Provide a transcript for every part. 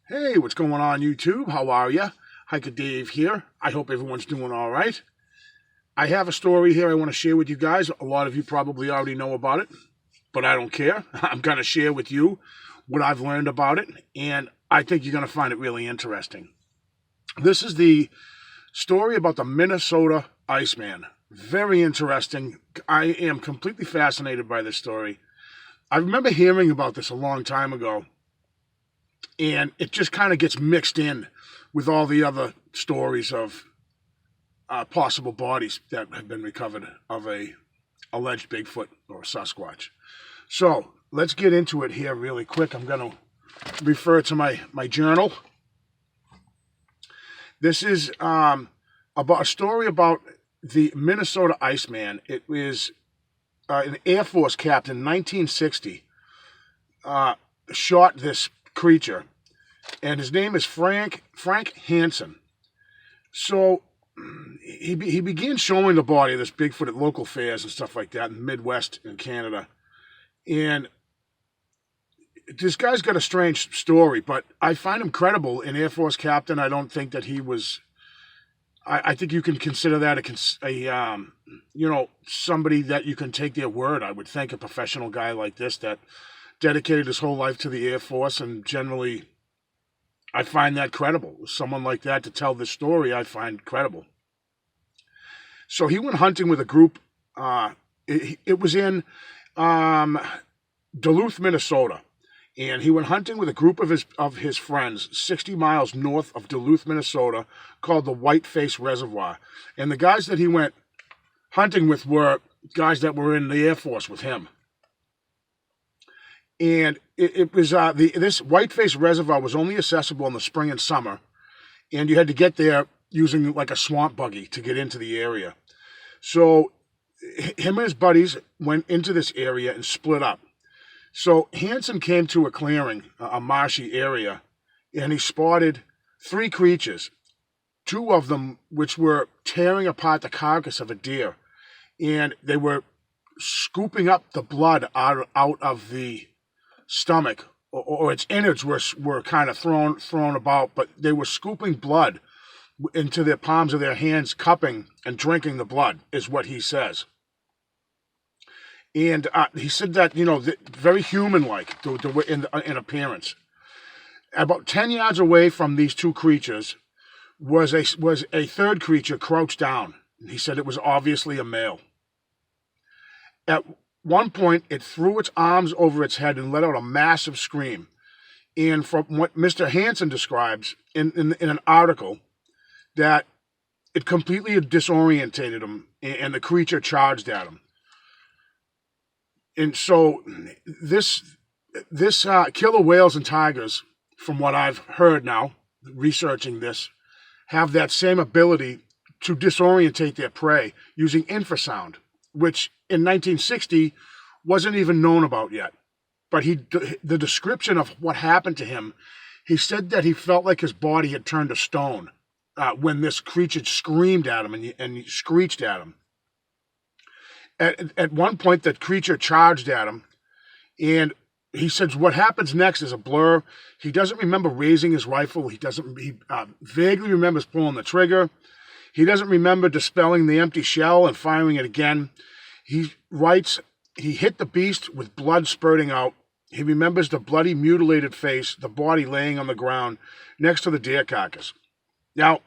Hey, what's going on YouTube? How are ya? Hiker Dave here. I hope everyone's doing all right. I have a story here I want to share with you guys. A lot of you probably already know about it, but I don't care. I'm going to share with you what I've learned about it, and I think you're going to find it really interesting. This is the story about the Minnesota Iceman. Very interesting. I am completely fascinated by this story. I remember hearing about this a long time ago, and it just kind of gets mixed in with all the other stories of possible bodies that have been recovered of a alleged Bigfoot or Sasquatch. So let's get into it here really quick. I'm going to refer to my journal. This is about a story about the Minnesota Iceman. It was an Air Force captain in 1960 shot this creature, and his name is Frank Hanson. So he began showing the body of this Bigfoot at local fairs and stuff like that in the Midwest in Canada. And this guy's got a strange story, but I find him credible. An Air Force captain, I don't think that he was. I think you can consider that somebody that you can take their word. I would think a professional guy like this that dedicated his whole life to the Air Force, and generally, I find that credible. Someone like that to tell this story, I find credible. So he went hunting with a group. It was in Duluth, Minnesota, and he went hunting with a group of his friends 60 miles north of Duluth, Minnesota, called the Whiteface Reservoir. And the guys that he went hunting with were guys that were in the Air Force with him. And it was this Whiteface Reservoir was only accessible in the spring and summer, and you had to get there using like a swamp buggy to get into the area. So him and his buddies went into this area and split up. So Hanson came to a clearing, a marshy area, and he spotted three creatures, two of them which were tearing apart the carcass of a deer, and they were scooping up the blood out of the stomach, or its innards were kind of thrown about, but they were scooping blood into the palms of their hands, cupping and drinking the blood, is what he says. And he said that, very human-like in appearance. About 10 yards away from these two creatures was a third creature crouched down. He said it was obviously a male. At one point, it threw its arms over its head and let out a massive scream. And from what Mr. Hanson describes in an article, that it completely disorientated him, and the creature charged at him. And so this killer whales and tigers, from what I've heard now, researching this, have that same ability to disorientate their prey using infrasound, which in 1960 wasn't even known about yet. But the description of what happened to him, he said that he felt like his body had turned to stone when this creature screamed at him and screeched at him. At one point, that creature charged at him, and he says what happens next is a blur. He doesn't remember raising his rifle. He vaguely remembers pulling the trigger. He doesn't remember dispelling the empty shell and firing it again. He writes, he hit the beast with blood spurting out. He remembers the bloody, mutilated face, the body laying on the ground next to the deer carcass. Now,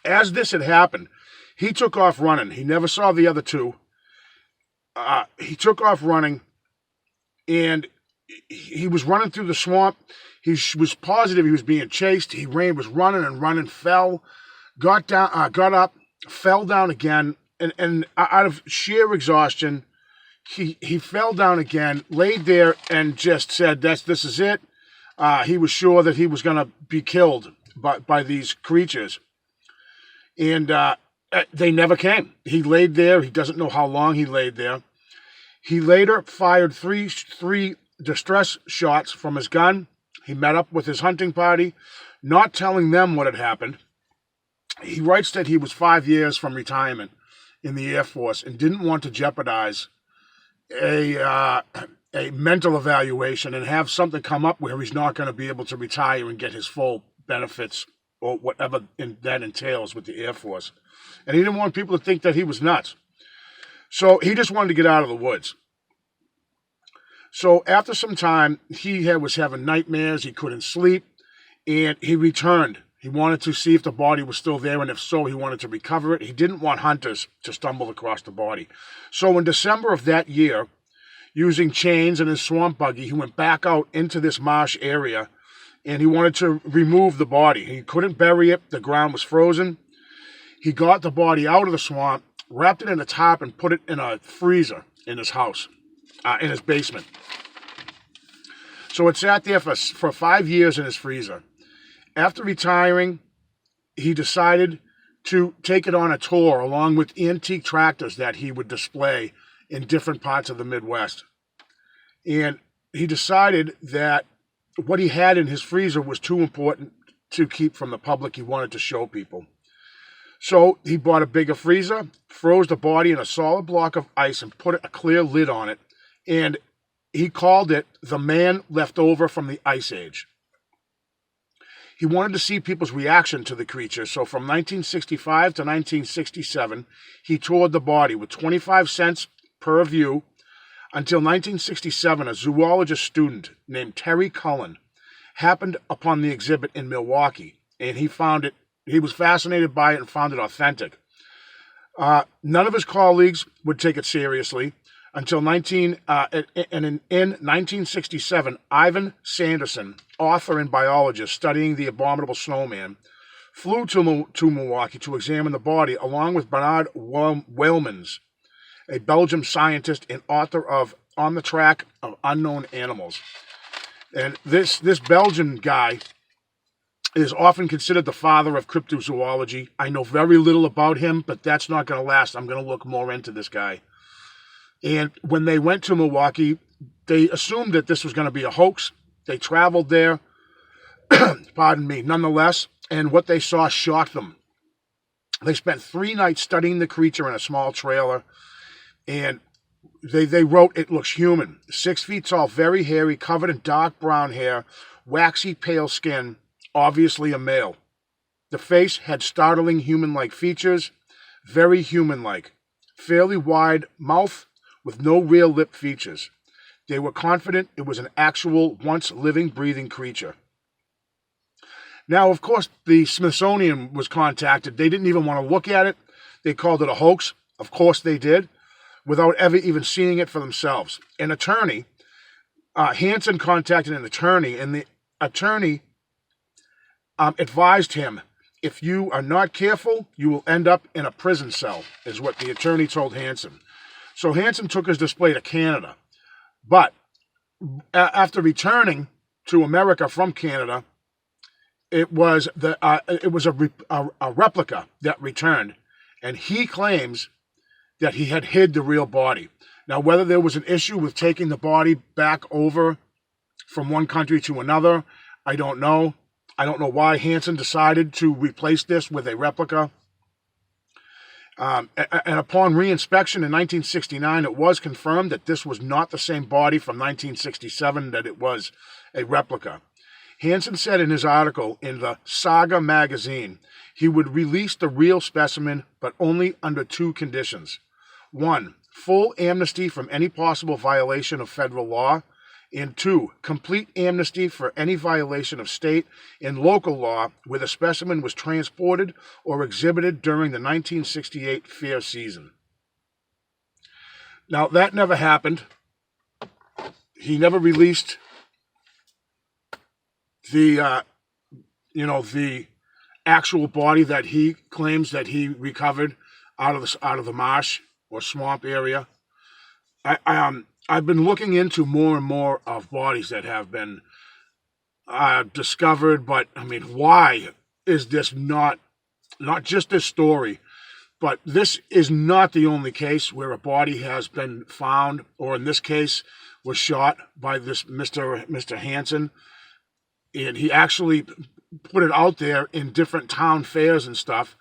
as this had happened, he took off running. He never saw the other two. He took off running, and he was running through the swamp. He was positive he was being chased. He was running and running, fell, got up, fell down again, and out of sheer exhaustion, he fell down again, laid there, and just said, this is it. He was sure that he was going to be killed by these creatures. And they never came. He laid there. He doesn't know how long he laid there. He later fired three distress shots from his gun. He met up with his hunting party, not telling them what had happened. He writes that he was 5 years from retirement in the Air Force and didn't want to jeopardize a a mental evaluation and have something come up where he's not going to be able to retire and get his full benefits or whatever that entails with the Air Force. And he didn't want people to think that he was nuts. So he just wanted to get out of the woods. So after some time, he was having nightmares. He couldn't sleep, and he returned. He wanted to see if the body was still there, and if so, he wanted to recover it. He didn't want hunters to stumble across the body. So in December of that year, using chains and his swamp buggy, he went back out into this marsh area, and he wanted to remove the body. He couldn't bury it. The ground was frozen. He got the body out of the swamp, wrapped it in a tarp, and put it in a freezer in his house, in his basement. So it sat there for 5 years in his freezer. After retiring, he decided to take it on a tour along with antique tractors that he would display in different parts of the Midwest. And he decided that what he had in his freezer was too important to keep from the public. He wanted to show people. So he bought a bigger freezer, froze the body in a solid block of ice, and put a clear lid on it. And he called it the man left over from the Ice Age. He wanted to see people's reaction to the creature, so from 1965 to 1967, he toured the body with 25 cents per view. Until 1967, a zoologist student named Terry Cullen happened upon the exhibit in Milwaukee, and he was fascinated by it and found it authentic. None of his colleagues would take it seriously until in 1967, Ivan Sanderson, author and biologist studying the abominable snowman, flew to Milwaukee to examine the body along with Bernard Wellmans, a Belgian scientist and author of On the Track of Unknown Animals. And this Belgian guy is often considered the father of cryptozoology. I know very little about him, but that's not going to last. I'm going to look more into this guy. And when they went to Milwaukee, they assumed that this was going to be a hoax. They traveled there, pardon me, nonetheless, and what they saw shocked them. They spent 3 nights studying the creature in a small trailer, and they wrote, it looks human. 6 feet tall, very hairy, covered in dark brown hair, waxy pale skin, obviously a male. The face had startling human-like features, very human-like. Fairly wide mouth with no real lip features. They were confident it was an actual, once living, breathing creature. Now, of course, the Smithsonian was contacted. They didn't even want to look at it. They called it a hoax. Of course they did, without ever even seeing it for themselves. An attorney, Hanson contacted an attorney, and the attorney advised him, if you are not careful, you will end up in a prison cell, is what the attorney told Hanson. So Hanson took his display to Canada. But after returning to America from Canada, it was a replica that returned, and he claims that he had hid the real body. Now, whether there was an issue with taking the body back over from one country to another, I don't know. I don't know why Hanson decided to replace this with a replica. And upon reinspection in 1969, it was confirmed that this was not the same body from 1967, that it was a replica. Hanson said in his article in the Saga magazine, he would release the real specimen, but only under 2 conditions. 1, full amnesty from any possible violation of federal law, and 2, complete amnesty for any violation of state and local law where the specimen was transported or exhibited during the 1968 fair season. Now, that never happened. He never released the actual body that he claims that he recovered out of the marsh or swamp area. I've been looking into more and more of bodies that have been discovered, but I mean, why is this not just this story, but this is not the only case where a body has been found, or in this case was shot by this Mr. Hanson, and he actually put it out there in different town fairs and stuff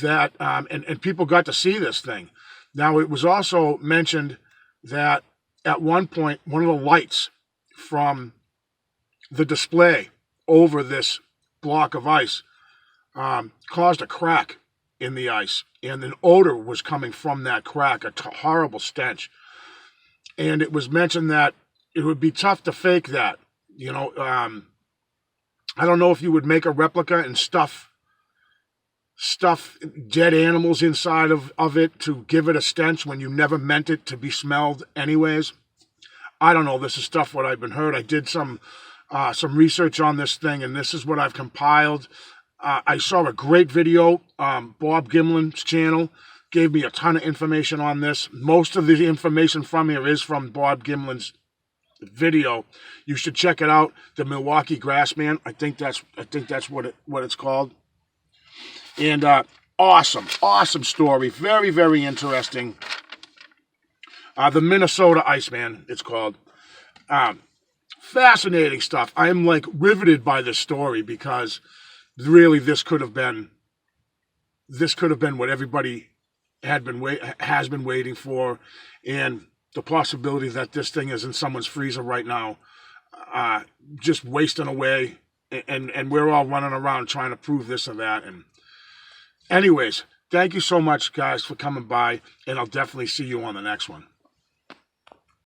that and people got to see this thing. Now, it was also mentioned that at one point, one of the lights from the display over this block of ice caused a crack in the ice, and an odor was coming from that crack, a horrible stench. And it was mentioned that it would be tough to fake that. I don't know if you would make a replica and stuff dead animals inside of it to give it a stench when you never meant it to be smelled anyways. I don't know. This is stuff what I've been heard. I did some research on this thing, and this is what I've compiled. I saw a great video. Bob Gimlin's channel gave me a ton of information on this. Most of the information from here is from Bob Gimlin's video. You should check it out. The Milwaukee Grassman. I think that's what it's called. And awesome story. Very, very interesting. The Minnesota Iceman, it's called. Fascinating stuff. I am like riveted by this story because really this could have been what everybody has been waiting for, and the possibility that this thing is in someone's freezer right now, just wasting away, and we're all running around trying to prove this or that. And anyways, thank you so much, guys, for coming by, and I'll definitely see you on the next one.